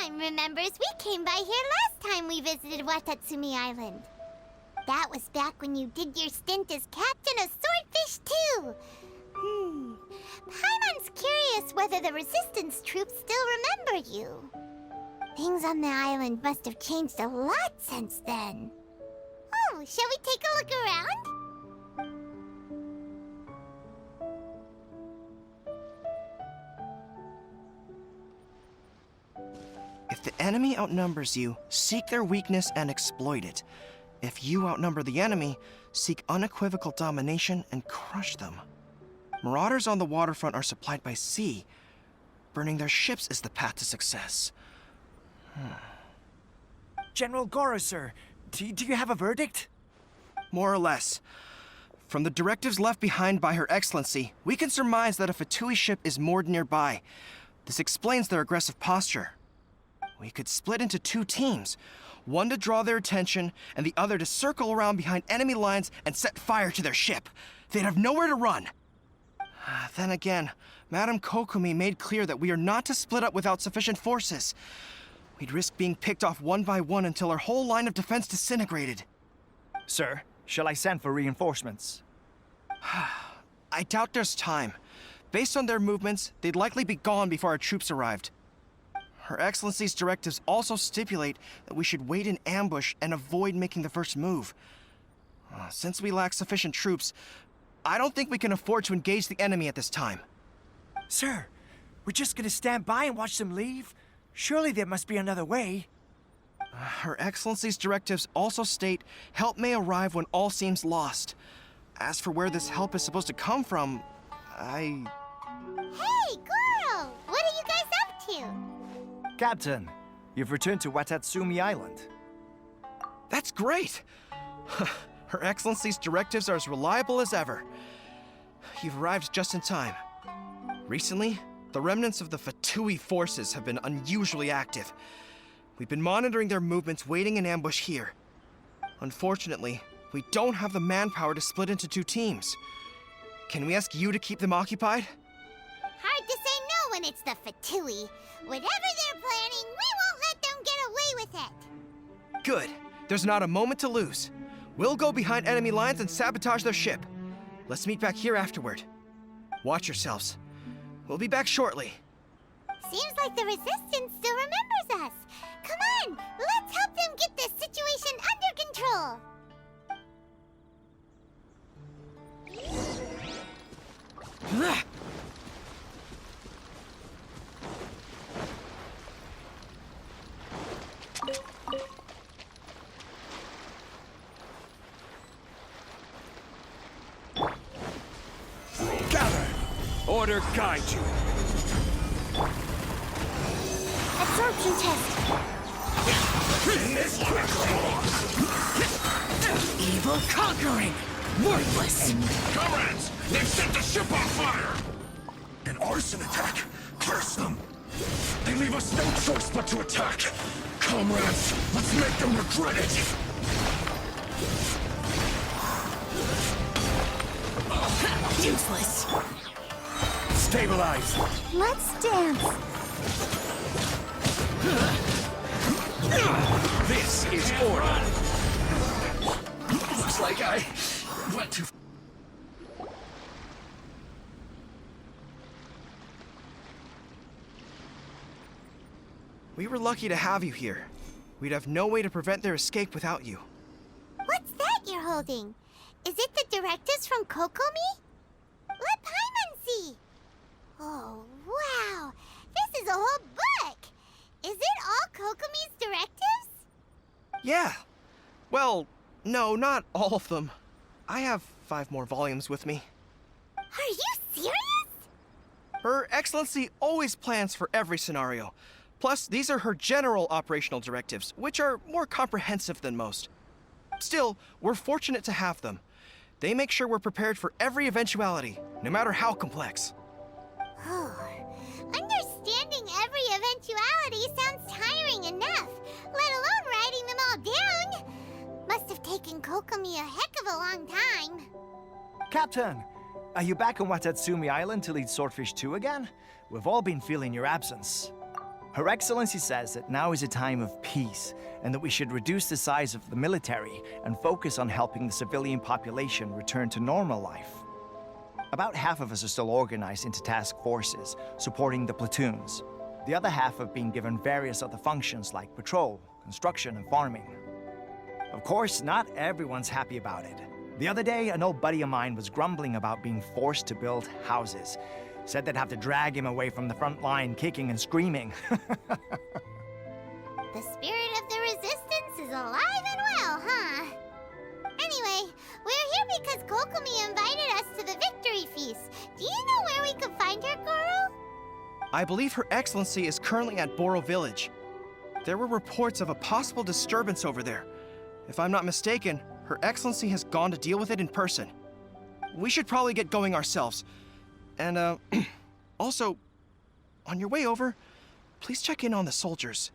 Paimon remembers we came by here last time we visited Watatsumi Island. That was back when you did your stint as captain of Swordfish too. Paimon's curious whether the resistance troops still remember you. Things on the island must have changed a lot since then. Oh, shall we take a look around? If the enemy outnumbers you, seek their weakness and exploit it. If you outnumber the enemy, seek unequivocal domination and crush them. Marauders on the waterfront are supplied by sea. Burning their ships is the path to success. General Goro, sir, do you have a verdict? More or less. From the directives left behind by Her Excellency, we can surmise that a Fatui ship is moored nearby. This explains their aggressive posture. We could split into two teams, one to draw their attention, and the other to circle around behind enemy lines and set fire to their ship. They'd have nowhere to run. Then again, Madame Kokumi made clear that we are not to split up without sufficient forces. We'd risk being picked off one by one until our whole line of defense disintegrated. Sir, shall I send for reinforcements? I doubt there's time. Based on their movements, they'd likely be gone before our troops arrived. Her Excellency's directives also stipulate that we should wait in ambush and avoid making the first move. Since we lack sufficient troops, I don't think we can afford to engage the enemy at this time. Sir, we're just gonna stand by and watch them leave? Surely there must be another way. Her Excellency's directives also state help may arrive when all seems lost. As for where this help is supposed to come from, Hey, Goro! What are you guys up to? Captain, you've returned to Watatsumi Island. That's great! Her Excellency's directives are as reliable as ever. You've arrived just in time. Recently, the remnants of the Fatui forces have been unusually active. We've been monitoring their movements, waiting in ambush here. Unfortunately, we don't have the manpower to split into two teams. Can we ask you to keep them occupied? Hard to say no when it's the Fatui. Whatever they're planning, we won't let them get away with it. Good. There's not a moment to lose. We'll go behind enemy lines and sabotage their ship. Let's meet back here afterward. Watch yourselves. We'll be back shortly. Seems like the Resistance still remembers us. Come on, let's help them get this situation under control. Gather! Order guide you. Absorption test. This quickly! Evil conquering! Worthless! Comrades! They've set the ship on fire! An arson attack! Curse them! They leave us no choice but to attack! Comrades, let's make them regret it! Useless! Stabilize! Let's dance. This is order! Looks like I went too... We were lucky to have you here. We'd have no way to prevent their escape without you. What's that you're holding? Is it the directives from Kokomi? Let Paimon see. Oh, wow. This is a whole book. Is it all Kokomi's directives? Yeah. Well, no, not all of them. I have 5 more volumes with me. Are you serious? Her Excellency always plans for every scenario. Plus, these are her general operational directives, which are more comprehensive than most. Still, we're fortunate to have them. They make sure we're prepared for every eventuality, no matter how complex. Understanding every eventuality sounds tiring enough, let alone writing them all down. Must have taken Kokomi a heck of a long time. Captain, are you back on Watatsumi Island to lead Swordfish 2 again? We've all been feeling your absence. Her Excellency says that now is a time of peace, and that we should reduce the size of the military and focus on helping the civilian population return to normal life. About half of us are still organized into task forces, supporting the platoons. The other half have been given various other functions like patrol, construction, and farming. Of course, not everyone's happy about it. The other day, an old buddy of mine was grumbling about being forced to build houses. Said they'd have to drag him away from the front line, kicking and screaming. The spirit of the resistance is alive and well, huh? Anyway, we're here because Kokomi invited us to the victory feast. Do you know where we could find her, Goro? I believe Her Excellency is currently at Boro Village. There were reports of a possible disturbance over there. If I'm not mistaken, Her Excellency has gone to deal with it in person. We should probably get going ourselves. And, also, on your way over, please check in on the soldiers.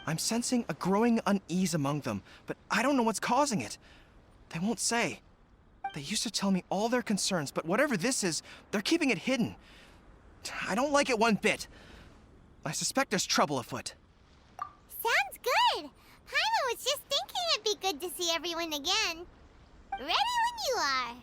I'm sensing a growing unease among them, but I don't know what's causing it. They won't say. They used to tell me all their concerns, but whatever this is, they're keeping it hidden. I don't like it one bit. I suspect there's trouble afoot. Sounds good. Paimon was just thinking it'd be good to see everyone again. Ready when you are.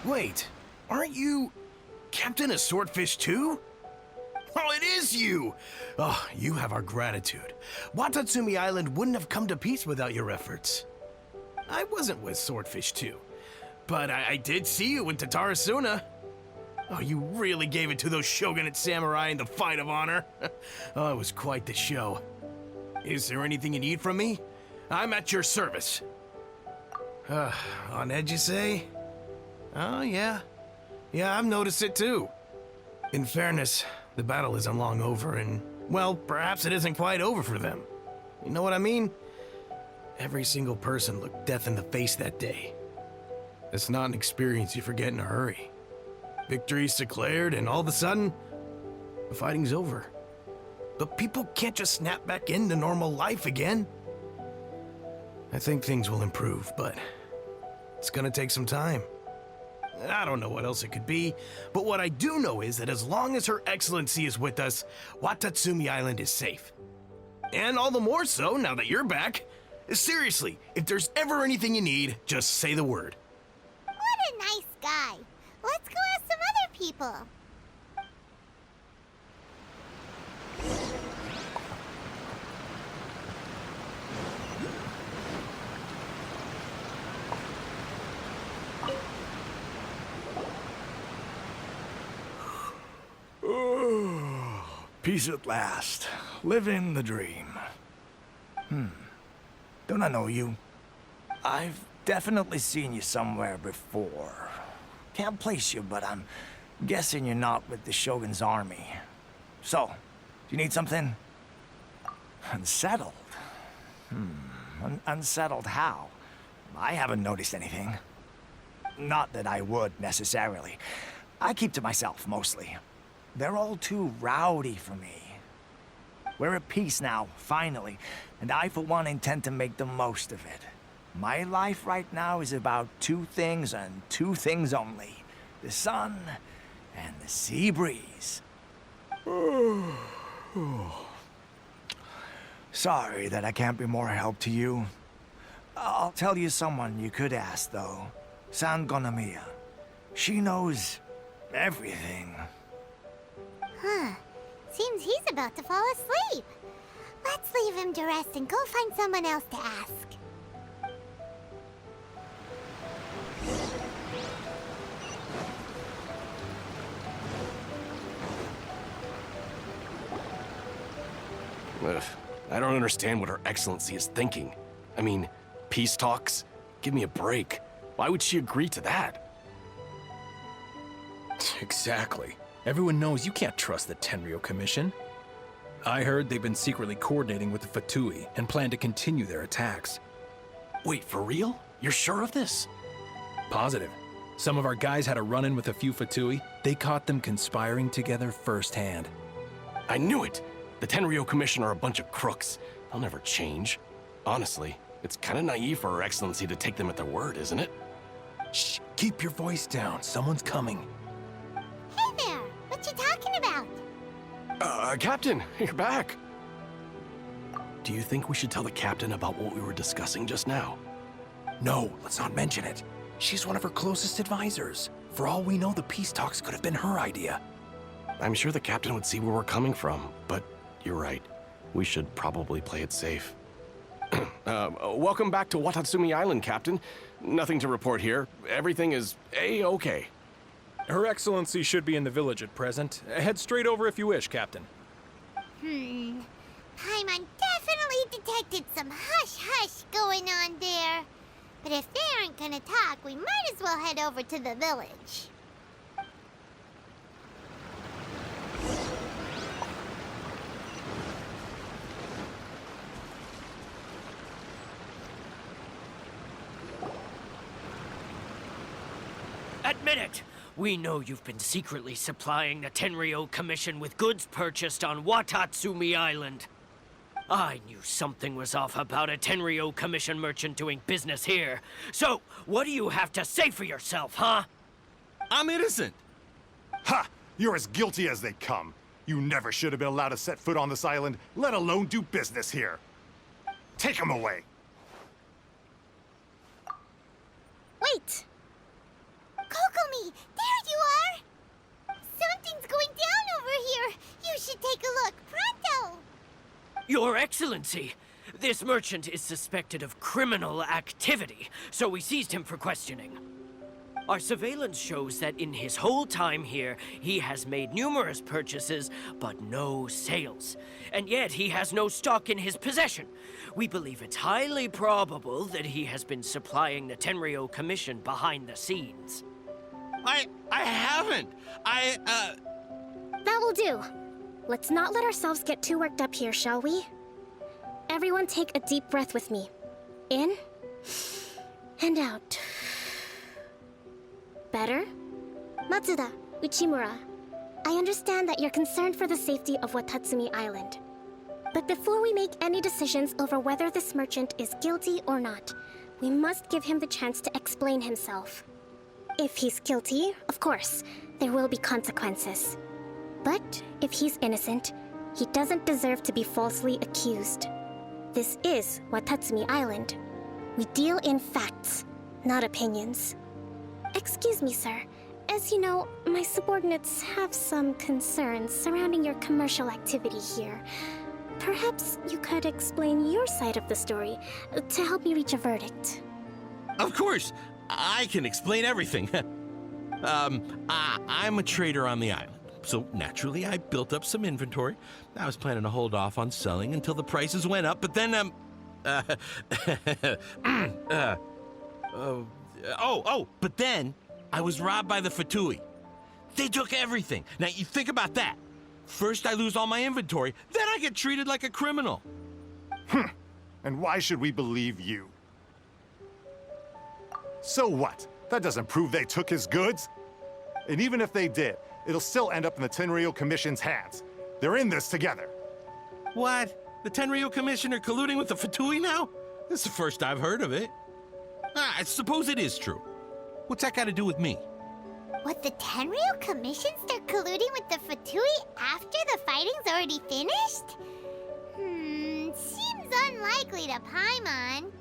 Wait, aren't you Captain of Swordfish too? Oh, it is you! Oh, you have our gratitude. Watatsumi Island wouldn't have come to peace without your efforts. I wasn't with Swordfish 2, but I did see you with Tatarasuna. Oh, you really gave it to those shogunate samurai in the fight of honor. Oh, it was quite the show. Is there anything you need from me? I'm at your service. On edge, you say? Oh, yeah. Yeah, I've noticed it too. In fairness, the battle isn't long over, and, well, perhaps it isn't quite over for them. You know what I mean? Every single person looked death in the face that day. It's not an experience you forget in a hurry. Victory's declared, and all of a sudden, the fighting's over. But people can't just snap back into normal life again. I think things will improve, but it's gonna take some time. I don't know what else it could be, but what I do know is that as long as Her Excellency is with us, Watatsumi Island is safe. And all the more so now that you're back. Seriously, if there's ever anything you need, just say the word. What a nice guy. Let's go ask some other people. Peace at last. Living the dream. Don't I know you? I've definitely seen you somewhere before. Can't place you, but I'm guessing you're not with the Shogun's army. So, do you need something? Unsettled? Unsettled how? I haven't noticed anything. Not that I would, necessarily. I keep to myself, mostly. They're all too rowdy for me. We're at peace now, finally, and I, for one, intend to make the most of it. My life right now is about two things and two things only. The sun and the sea breeze. Sorry that I can't be more help to you. I'll tell you someone you could ask, though. San Gonamiya. She knows everything. Huh. Seems he's about to fall asleep. Let's leave him to rest and go find someone else to ask. Ugh, I don't understand what Her Excellency is thinking. I mean, peace talks? Give me a break. Why would she agree to that? Exactly. Everyone knows you can't trust the Tenryo Commission. I heard they've been secretly coordinating with the Fatui and plan to continue their attacks. Wait, for real? You're sure of this? Positive. Some of our guys had a run-in with a few Fatui. They caught them conspiring together firsthand. I knew it! The Tenryo Commission are a bunch of crooks. They'll never change. Honestly, it's kind of naive for Her Excellency to take them at their word, isn't it? Shh, keep your voice down. Someone's coming. Hey there! What you talking about? Captain, you're back. Do you think we should tell the captain about what we were discussing just now? No, let's not mention it. She's one of her closest advisors. For all we know, the peace talks could have been her idea. I'm sure the captain would see where we're coming from, but you're right. We should probably play it safe. Welcome back to Watatsumi Island, Captain. Nothing to report here. Everything is A-okay. Her Excellency should be in the village at present. Head straight over if you wish, Captain. Paimon definitely detected some hush-hush going on there. But if they aren't gonna talk, we might as well head over to the village. Admit it! We know you've been secretly supplying the Tenryo Commission with goods purchased on Watatsumi Island. I knew something was off about a Tenryo Commission merchant doing business here. So, what do you have to say for yourself, huh? I'm innocent. Ha! You're as guilty as they come. You never should have been allowed to set foot on this island, let alone do business here. Take him away. Wait! Kokomi, there you are! Something's going down over here. You should take a look, pronto! Your Excellency, this merchant is suspected of criminal activity, so we seized him for questioning. Our surveillance shows that in his whole time here, he has made numerous purchases, but no sales. And yet he has no stock in his possession. We believe it's highly probable that he has been supplying the Tenryo Commission behind the scenes. I haven't. That will do. Let's not let ourselves get too worked up here, shall we? Everyone take a deep breath with me. In and out. Better? Matsuda, Uchimura, I understand that you're concerned for the safety of Watatsumi Island. But before we make any decisions over whether this merchant is guilty or not, we must give him the chance to explain himself. If he's guilty, of course, there will be consequences. But if he's innocent, he doesn't deserve to be falsely accused. This is Watatsumi Island. We deal in facts, not opinions. Excuse me, sir. As you know, my subordinates have some concerns surrounding your commercial activity here. Perhaps you could explain your side of the story to help me reach a verdict. Of course, I can explain everything. I'm a trader on the island, so naturally I built up some inventory. I was planning to hold off on selling until the prices went up, but then, but then I was robbed by the Fatui. They took everything. Now, you think about that. First, I lose all my inventory, then I get treated like a criminal. And why should we believe you? So what? That doesn't prove they took his goods. And even if they did, it'll still end up in the Tenryo Commission's hands. They're in this together. What? The Tenryo Commission are colluding with the Fatui now? This is the first I've heard of it. I suppose it is true. What's that got to do with me? Would the Tenryo Commission start colluding with the Fatui after the fighting's already finished? Seems unlikely to Paimon.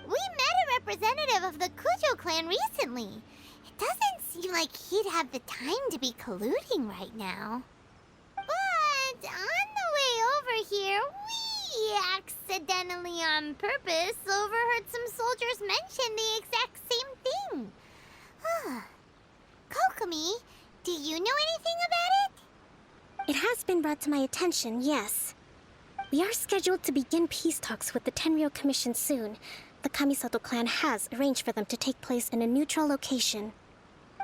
We met a representative of the Kujo clan recently. It doesn't seem like he'd have the time to be colluding right now. But on the way over here, we accidentally on purpose overheard some soldiers mention the exact same thing. Kokomi, do you know anything about it? It has been brought to my attention, yes. We are scheduled to begin peace talks with the Tenryou Commission soon. The Kamisato clan has arranged for them to take place in a neutral location.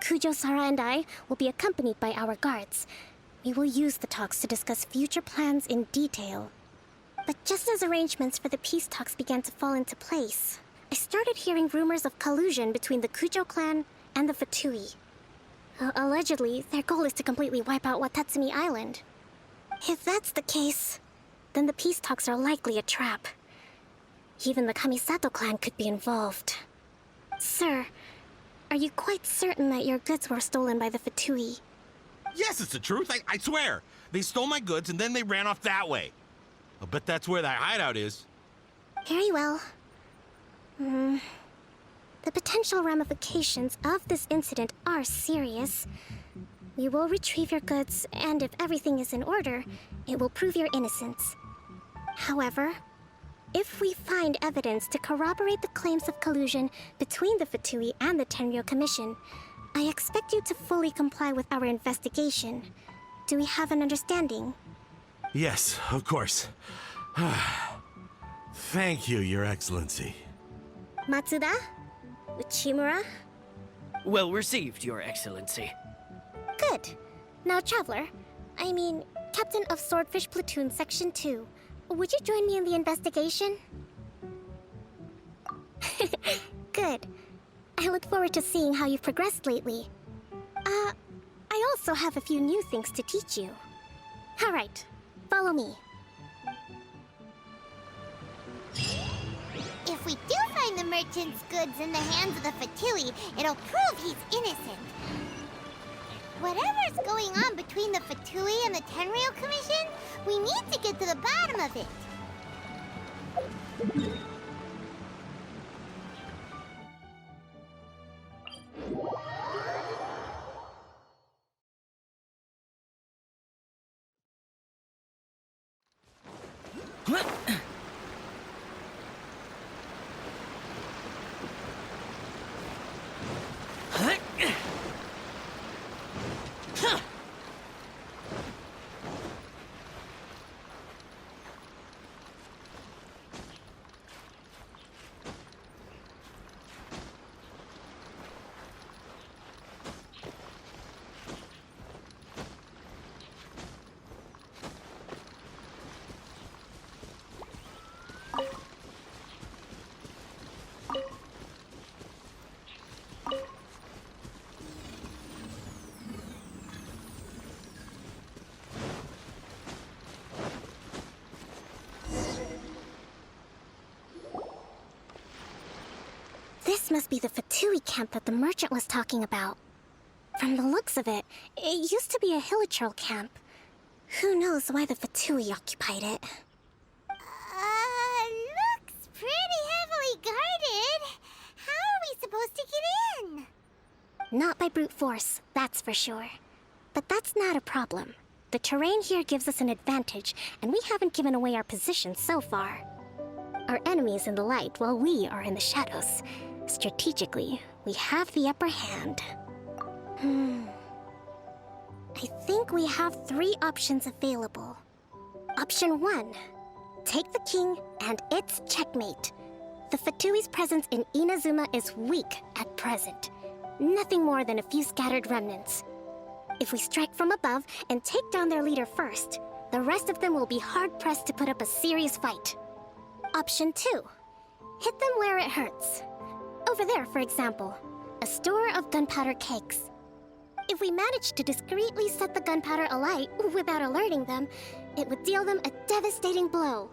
Kujo, Sara, and I will be accompanied by our guards. We will use the talks to discuss future plans in detail. But just as arrangements for the peace talks began to fall into place, I started hearing rumors of collusion between the Kujo clan and the Fatui. Allegedly, their goal is to completely wipe out Watatsumi Island. If that's the case, then the peace talks are likely a trap. Even the Kamisato clan could be involved. Sir, are you quite certain that your goods were stolen by the Fatui? Yes, it's the truth. I swear. They stole my goods and then they ran off that way. I'll bet that's where that hideout is. Very well. The potential ramifications of this incident are serious. We will retrieve your goods, and if everything is in order, it will prove your innocence. However, if we find evidence to corroborate the claims of collusion between the Fatui and the Tenryou Commission, I expect you to fully comply with our investigation. Do we have an understanding? Yes, of course. Thank you, Your Excellency. Matsuda? Uchimura? Well received, Your Excellency. Good. Now, Traveler, Captain of Swordfish Platoon Section 2, would you join me in the investigation? Good. I look forward to seeing how you've progressed lately. I also have a few new things to teach you. All right, follow me. If we do find the merchant's goods in the hands of the Fatui, it'll prove he's innocent. Whatever's going on between the Fatui and the Tenryou Commission, we need to get to the bottom of it. This must be the Fatui camp that the merchant was talking about. From the looks of it, it used to be a Hilichurl camp. Who knows why the Fatui occupied it? Looks pretty heavily guarded. How are we supposed to get in? Not by brute force, that's for sure. But that's not a problem. The terrain here gives us an advantage, and we haven't given away our position so far. Our enemy is in the light while we are in the shadows. Strategically, we have the upper hand. I think we have 3 options available. Option 1. Take the king, and it's checkmate. The Fatui's presence in Inazuma is weak at present. Nothing more than a few scattered remnants. If we strike from above and take down their leader first, the rest of them will be hard-pressed to put up a serious fight. Option 2. Hit them where it hurts. Over there, for example, a store of gunpowder cakes. If we manage to discreetly set the gunpowder alight without alerting them, it would deal them a devastating blow.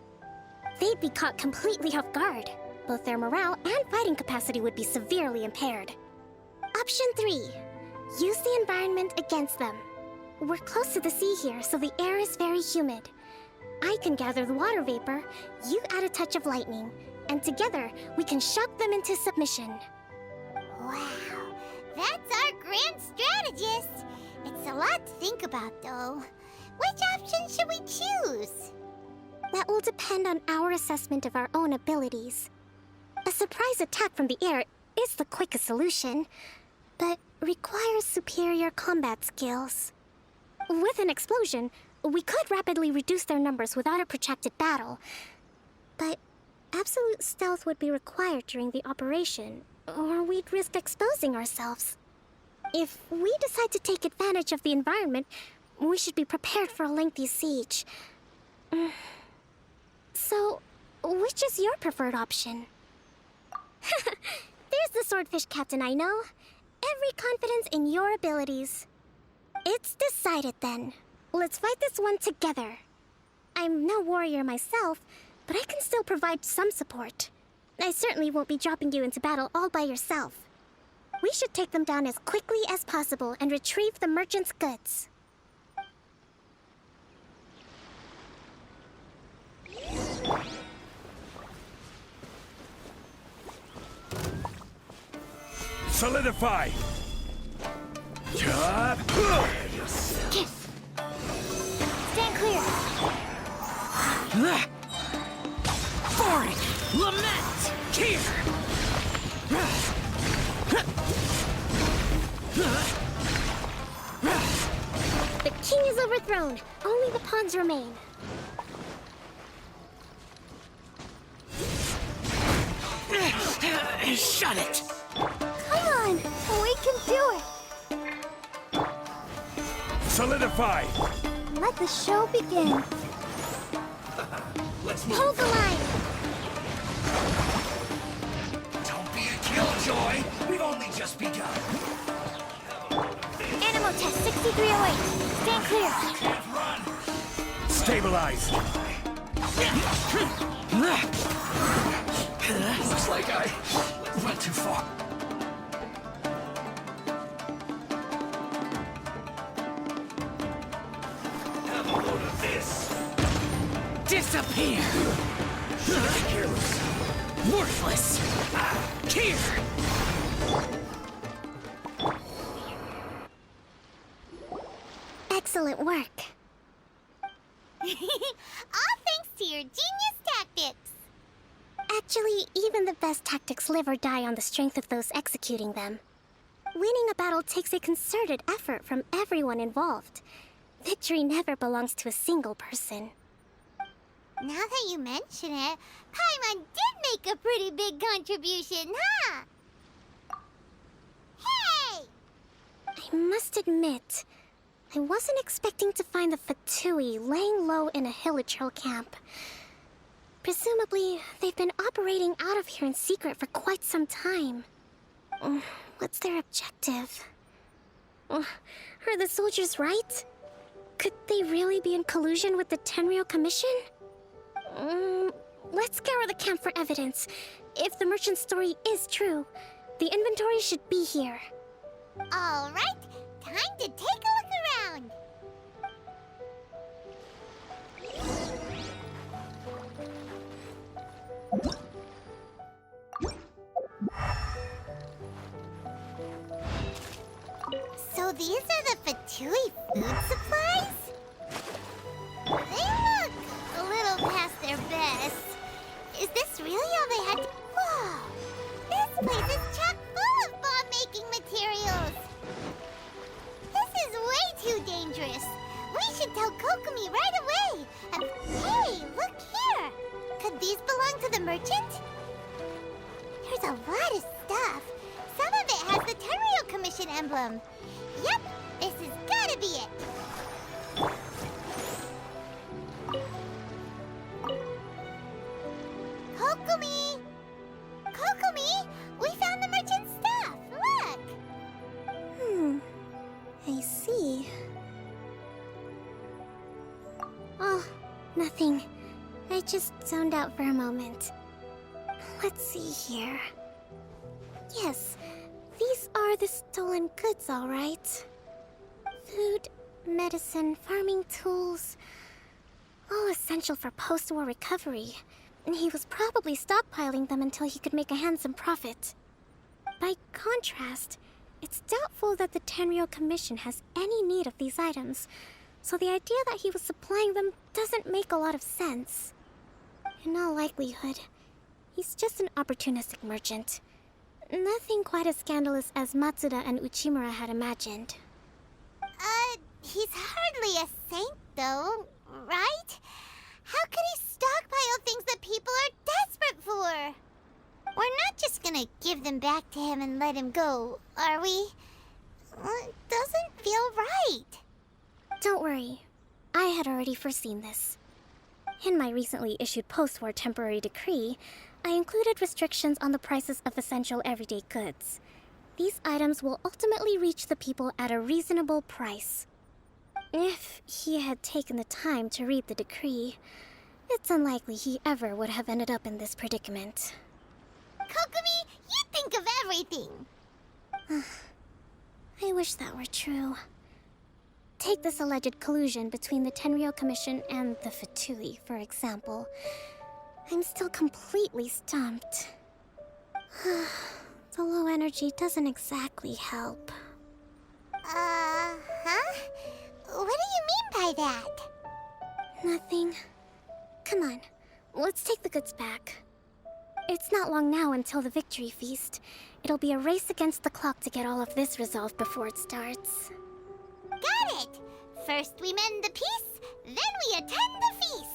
They'd be caught completely off guard. Both their morale and fighting capacity would be severely impaired. Option 3. Use the environment against them. We're close to the sea here, so the air is very humid. I can gather the water vapor, you add a touch of lightning, and together we can shock them into submission. Wow, that's our grand strategist. It's a lot to think about, though. Which option should we choose? That will depend on our assessment of our own abilities. A surprise attack from the air is the quickest solution, but requires superior combat skills. With an explosion, We could rapidly reduce their numbers without a protracted battle, but absolute stealth would be required during the operation, or we'd risk exposing ourselves. If we decide to take advantage of the environment, we should be prepared for a lengthy siege. So, which is your preferred option? There's the swordfish captain I know. Every confidence in your abilities. It's decided then. Let's fight this one together. I'm no warrior myself, but I can still provide some support. I certainly won't be dropping you into battle all by yourself. We should take them down as quickly as possible and retrieve the merchant's goods. Solidify! Chop! Stand clear. Boring! Lament! Here! The king is overthrown. Only the pawns remain. Shut it! Come on, we can do it. Solidify! Let the show begin. Let's move. Hold the line. Don't be a killjoy! We've only just begun. Animal test 6308. Stand clear. Can't run! Stabilize! Looks like I went too far. Have a load of this. Disappear! Careless. Worthless! Here! Excellent work. All thanks to your genius tactics. Actually, even the best tactics live or die on the strength of those executing them. Winning a battle takes a concerted effort from everyone involved. Victory never belongs to a single person. Now that you mention it, Paimon did make a pretty big contribution, huh? Hey! I must admit, I wasn't expecting to find the Fatui laying low in a Hilichurl camp. Presumably, they've been operating out of here in secret for quite some time. What's their objective? Are the soldiers right? Could they really be in collusion with the Tenryou Commission? Let's scour the camp for evidence. If the merchant's story is true, the inventory should be here. All right, time to take a look around. So these are the Fatui food supplies? They look a little past their best. Is this really all they had to... Whoa! This place is chock full of bomb-making materials! This is way too dangerous! We should tell Kokomi right away! And hey, look here! Could these belong to the merchant? There's a lot of stuff. Some of it has the Tenryou Commission emblem. Yep, this has gotta be it. Kokomi! Kokomi! We found the merchant's stuff! Look! I see. Oh, nothing. I just zoned out for a moment. Let's see here. Yes, these are the stolen goods, all right. Food, medicine, farming tools. All essential for post-war recovery. He was probably stockpiling them until he could make a handsome profit. By contrast, it's doubtful that the Tenryou Commission has any need of these items, so the idea that he was supplying them doesn't make a lot of sense. In all likelihood, he's just an opportunistic merchant. Nothing quite as scandalous as Matsuda and Uchimura had imagined. He's hardly a saint, though, right? How could he stockpile things that people are desperate for? We're not just gonna give them back to him and let him go, are we? It doesn't feel right. Don't worry. I had already foreseen this. In my recently issued post-war temporary decree, I included restrictions on the prices of essential everyday goods. These items will ultimately reach the people at a reasonable price. If he had taken the time to read the decree, it's unlikely he ever would have ended up in this predicament. Kokomi, you think of everything! I wish that were true. Take this alleged collusion between the Tenryou Commission and the Fatui, for example. I'm still completely stumped. The low energy doesn't exactly help. Huh? What do you mean by that? Nothing. Come on, let's take the goods back. It's not long now until the victory feast. It'll be a race against the clock to get all of this resolved before it starts. Got it! First we mend the peace, then we attend the feast!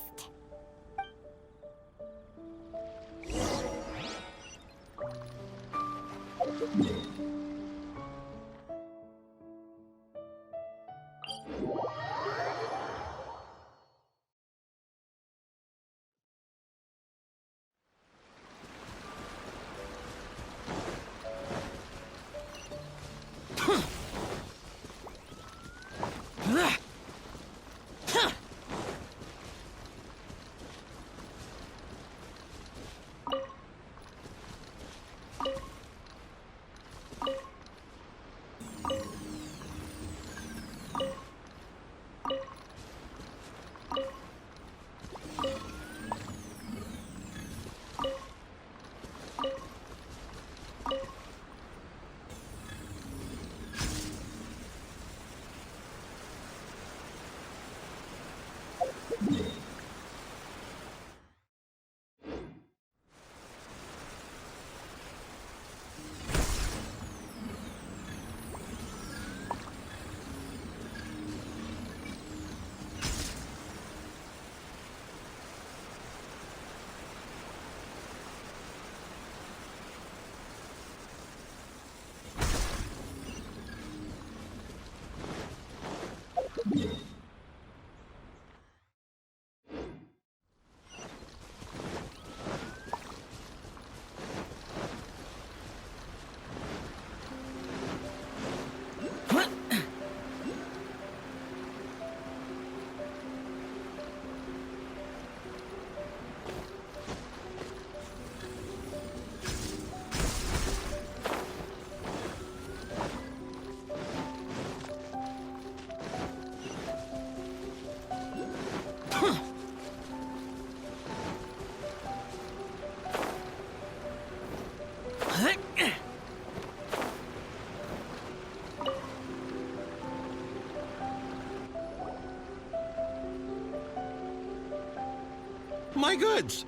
My goods!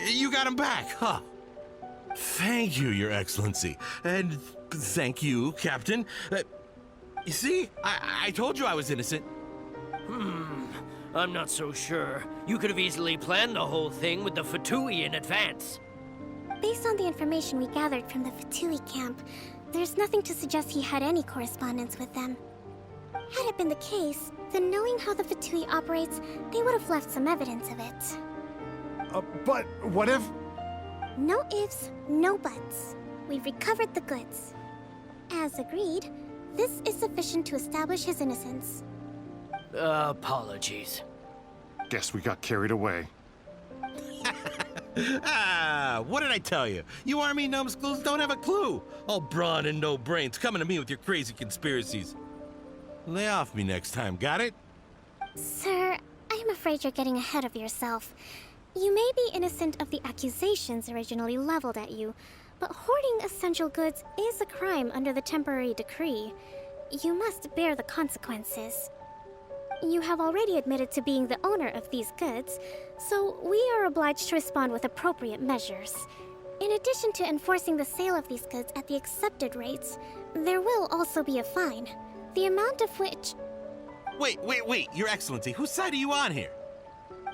You got them back, huh? Thank you, Your Excellency. And thank you, Captain. You see, I told you I was innocent. I'm not so sure. You could have easily planned the whole thing with the Fatui in advance. Based on the information we gathered from the Fatui camp, there's nothing to suggest he had any correspondence with them. Had it been the case, then knowing how the Fatui operates, they would have left some evidence of it. But what if... No ifs, no buts. We've recovered the goods. As agreed, this is sufficient to establish his innocence. Apologies. Guess we got carried away. What did I tell you? You army numbskulls don't have a clue. All brawn and no brains coming to me with your crazy conspiracies. Lay off me next time, got it? Sir, I'm afraid you're getting ahead of yourself. You may be innocent of the accusations originally leveled at you, but hoarding essential goods is a crime under the temporary decree. You must bear the consequences. You have already admitted to being the owner of these goods, so we are obliged to respond with appropriate measures. In addition to enforcing the sale of these goods at the accepted rates, there will also be a fine, the amount of which... Wait, Your Excellency, whose side are you on here?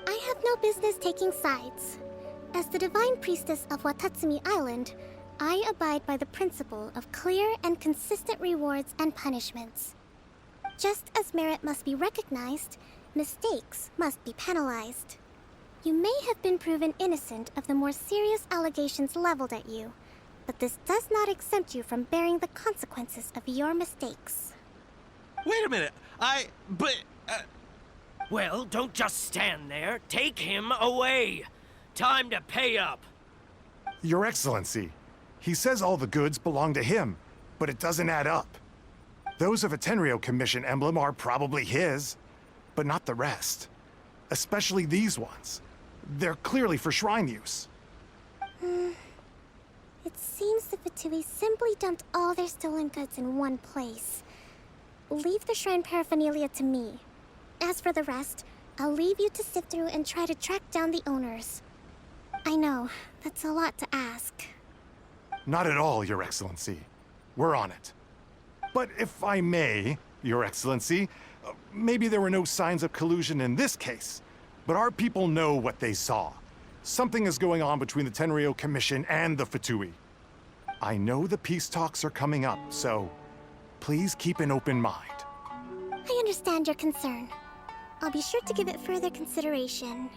I have no business taking sides. As the Divine Priestess of Watatsumi Island, I abide by the principle of clear and consistent rewards and punishments. Just as merit must be recognized, mistakes must be penalized. You may have been proven innocent of the more serious allegations leveled at you, but this does not exempt you from bearing the consequences of your mistakes. Wait a minute, Well, don't just stand there. Take him away. Time to pay up. Your Excellency, he says all the goods belong to him, but it doesn't add up. Those of a Tenryo Commission emblem are probably his, but not the rest. Especially these ones. They're clearly for shrine use. It seems the Fatui simply dumped all their stolen goods in one place. Leave the shrine paraphernalia to me. As for the rest, I'll leave you to sift through and try to track down the owners. I know, that's a lot to ask. Not at all, Your Excellency. We're on it. But if I may, Your Excellency, maybe there were no signs of collusion in this case, but our people know what they saw. Something is going on between the Tenryo Commission and the Fatui. I know the peace talks are coming up, so please keep an open mind. I understand your concern. I'll be sure to give it further consideration.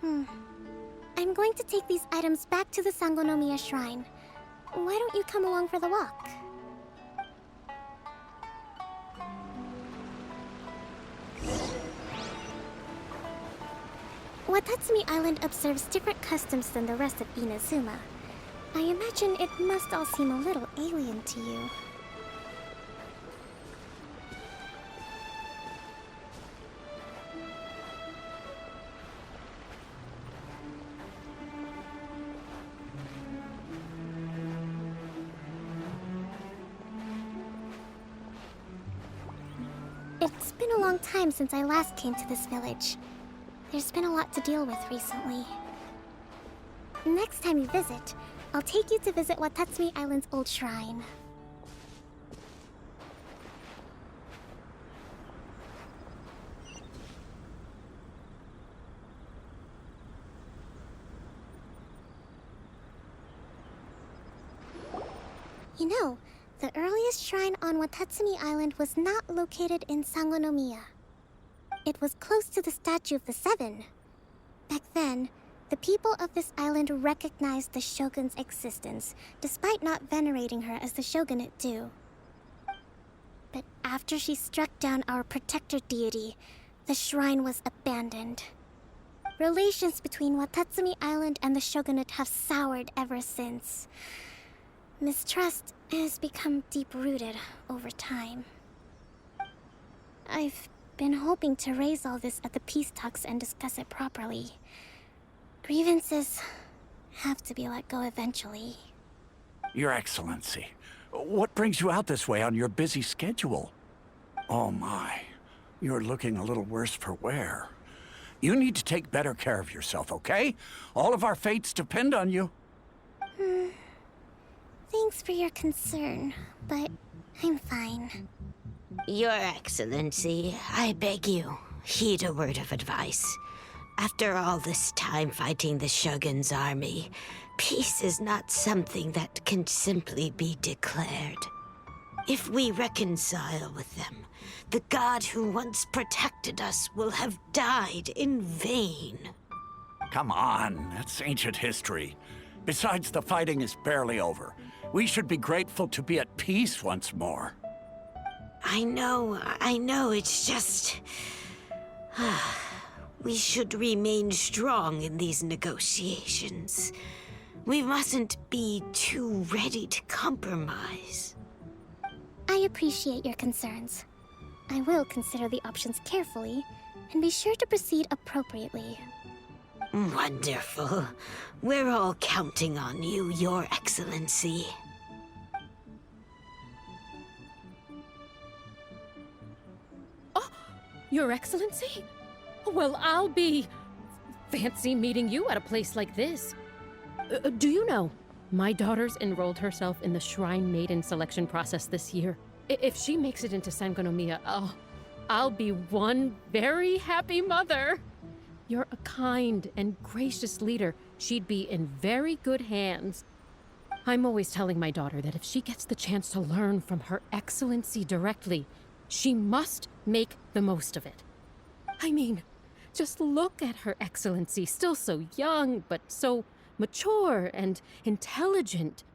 I'm going to take these items back to the Sangonomiya Shrine. Why don't you come along for the walk? Watatsumi Island observes different customs than the rest of Inazuma. I imagine it must all seem a little alien to you. It's been a long time since I last came to this village. There's been a lot to deal with recently. Next time you visit, I'll take you to visit Watatsumi Island's old shrine. You know, the earliest shrine on Watatsumi Island was not located in Sangonomiya. It was close to the Statue of the Seven. Back then, the people of this island recognized the Shogun's existence, despite not venerating her as the Shogunate do. But after she struck down our protector deity, the shrine was abandoned. Relations between Watatsumi Island and the Shogunate have soured ever since. Mistrust has become deep-rooted over time. I've been hoping to raise all this at the peace talks and discuss it properly. Grievances have to be let go eventually. Your Excellency, what brings you out this way on your busy schedule? Oh my, you're looking a little worse for wear. You need to take better care of yourself, okay? All of our fates depend on you. Thanks for your concern, but I'm fine. Your Excellency, I beg you, heed a word of advice. After all this time fighting the Shogun's army, peace is not something that can simply be declared. If we reconcile with them, the god who once protected us will have died in vain. Come on, that's ancient history. Besides, the fighting is barely over. We should be grateful to be at peace once more. I know, it's just... we should remain strong in these negotiations. We mustn't be too ready to compromise. I appreciate your concerns. I will consider the options carefully, and be sure to proceed appropriately. Wonderful. We're all counting on you, Your Excellency. Your Excellency? Well, I'll be... fancy meeting you at a place like this. Do you know, my daughter's enrolled herself in the Shrine Maiden selection process this year. If she makes it into Sangonomiya, I'll be one very happy mother. You're a kind and gracious leader. She'd be in very good hands. I'm always telling my daughter that if she gets the chance to learn from Her Excellency directly, she must make the most of it. I mean, just look at Her Excellency, still so young, but so mature and intelligent.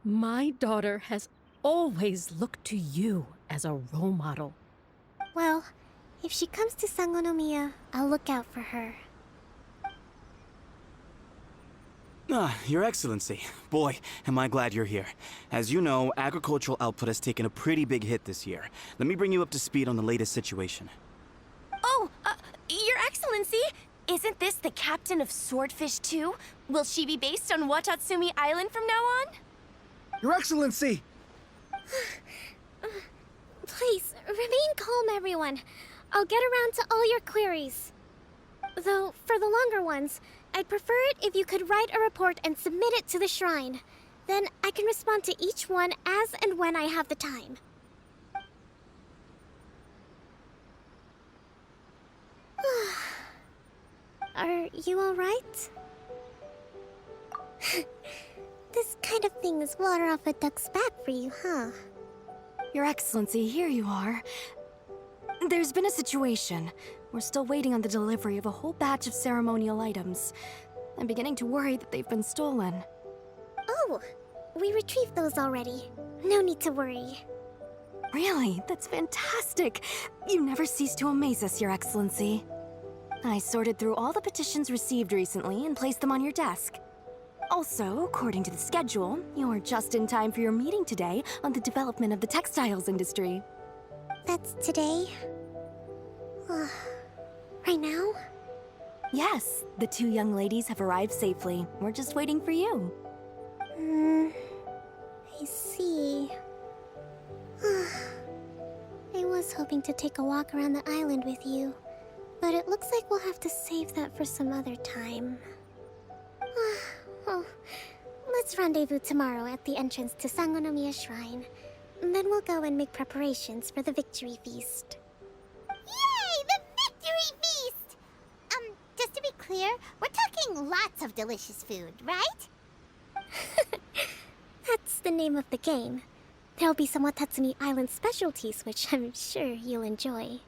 My daughter has always looked to you as a role model. Well, if she comes to Sangonomiya, I'll look out for her. Your Excellency. Boy, am I glad you're here. As you know, agricultural output has taken a pretty big hit this year. Let me bring you up to speed on the latest situation. Oh, Your Excellency! Isn't this the captain of Swordfish 2? Will she be based on Watatsumi Island from now on? Your Excellency! Please, remain calm, everyone. I'll get around to all your queries. Though, for the longer ones, I'd prefer it if you could write a report and submit it to the shrine. Then I can respond to each one as and when I have the time. Are you alright? This kind of thing is water off a duck's back for you, huh? Your Excellency, here you are. There's been a situation. We're still waiting on the delivery of a whole batch of ceremonial items. I'm beginning to worry that they've been stolen. Oh, we retrieved those already. No need to worry. Really? That's fantastic! You never cease to amaze us, Your Excellency. I sorted through all the petitions received recently and placed them on your desk. Also, according to the schedule, you're just in time for your meeting today on the development of the textiles industry. That's today? Right now? Yes, the two young ladies have arrived safely. We're just waiting for you. I see. I was hoping to take a walk around the island with you, but it looks like we'll have to save that for some other time. Well, let's rendezvous tomorrow at the entrance to Sangonomiya Shrine. Then we'll go and make preparations for the victory feast. Yay! The victory feast! Just to be clear, we're talking lots of delicious food, right? That's the name of the game. There'll be some Watatsumi Island specialties, which I'm sure you'll enjoy.